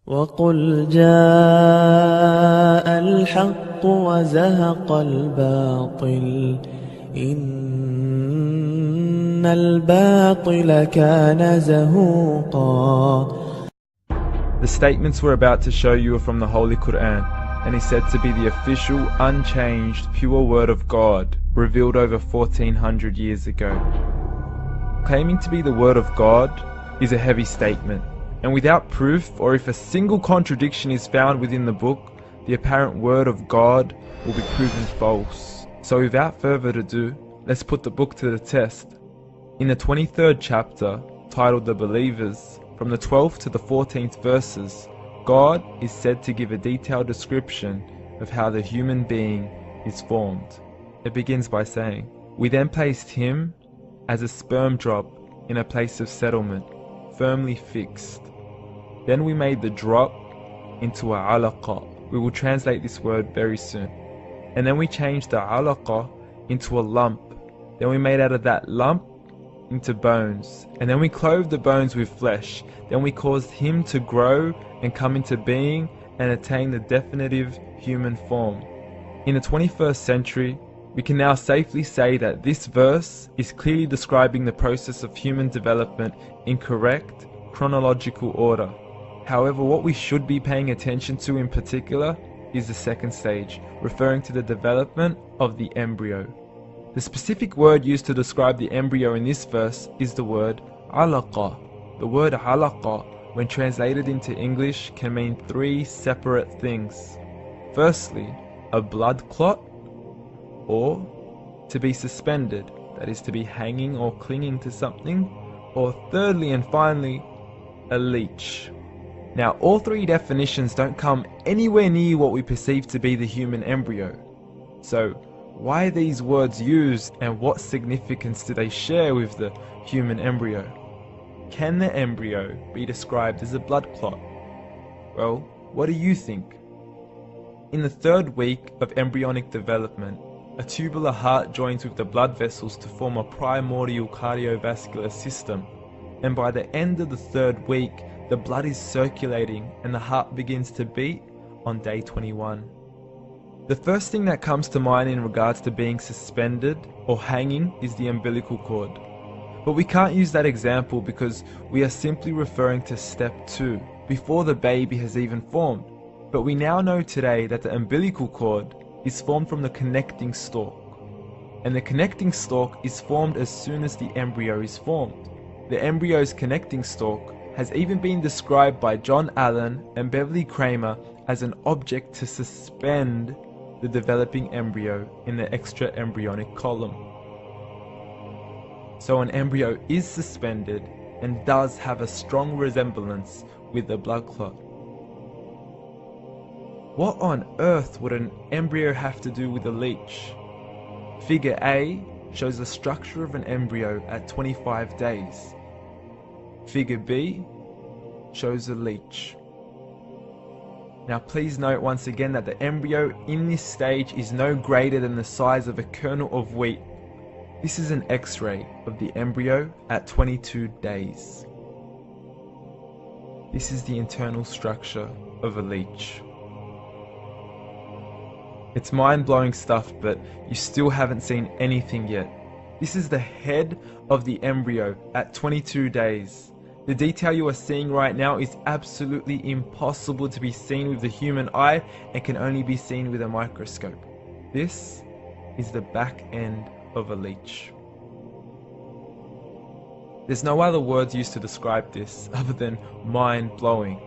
وقل جاء الحق وزهق الباطل إن الباطل كان زهوقا. The statements we're about to show you are from the Holy Qur'an and is said to be the official, unchanged, pure word of God, revealed over 1400 years ago. Claiming to be the word of God is a heavy statement, and without proof, or if a single contradiction is found within the book, the apparent word of God will be proven false. So without further ado, let's put the book to the test. In the 23rd chapter, titled The Believers, from the 12th to the 14th verses, God is said to give a detailed description of how the human being is formed. It begins by saying, "We then placed him as a sperm drop in a place of settlement, firmly fixed. Then we made the drop into a alaqa." We will translate this word very soon. "And then we changed the alaqa into a lump. Then we made out of that lump into bones. And then we clothed the bones with flesh. Then we caused him to grow and come into being and attain the definitive human form." In the 21st century, we can now safely say that this verse is clearly describing the process of human development in correct chronological order. However, what we should be paying attention to in particular is the second stage, referring to the development of the embryo. The specific word used to describe the embryo in this verse is the word alaqa. The word alaqa, when translated into English, can mean three separate things. Firstly, a blood clot, or to be suspended, that is to be hanging or clinging to something, or thirdly and finally, a leech. Now, all three definitions don't come anywhere near what we perceive to be the human embryo. So, why are these words used, and what significance do they share with the human embryo? Can the embryo be described as a blood clot? Well, what do you think? In the 3rd week of embryonic development, a tubular heart joins with the blood vessels to form a primordial cardiovascular system, and by the end of the 3rd week, the blood is circulating and the heart begins to beat on day 21. The first thing that comes to mind in regards to being suspended or hanging is the umbilical cord. But we can't use that example because we are simply referring to step 2, before the baby has even formed. But we now know today that the umbilical cord is formed from the connecting stalk. And the connecting stalk is formed as soon as the embryo is formed. The embryo's connecting stalk has even been described by John Allen and Beverly Kramer as an object to suspend the developing embryo in the extra-embryonic column. So an embryo is suspended and does have a strong resemblance with the blood clot. What on earth would an embryo have to do with a leech? Figure A shows the structure of an embryo at 25 days. Figure B shows a leech. Now please note once again that the embryo in this stage is no greater than the size of a kernel of wheat. This is an X-ray of the embryo at 22 days. This is the internal structure of a leech. It's mind-blowing stuff, but you still haven't seen anything yet. This is the head of the embryo at 22 days. The detail you are seeing right now is absolutely impossible to be seen with the human eye and can only be seen with a microscope. This is the back end of a leech. There's no other words used to describe this other than mind-blowing.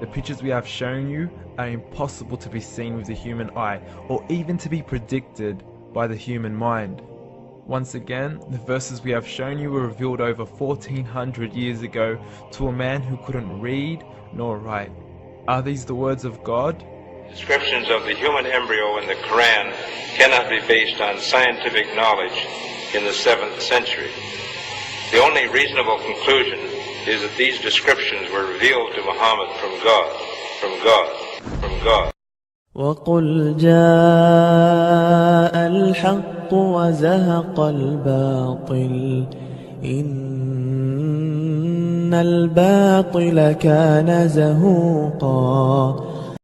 The pictures we have shown you are impossible to be seen with the human eye or even to be predicted by the human mind. Once again, the verses we have shown you were revealed over 1400 years ago to a man who couldn't read nor write. Are these the words of God? Descriptions of the human embryo in the Quran cannot be based on scientific knowledge in the 7th century. The only reasonable conclusion is that these descriptions were revealed to Muhammad from God. وقل جاء الحق وزهق الباطل إن الباطل كان زهوقا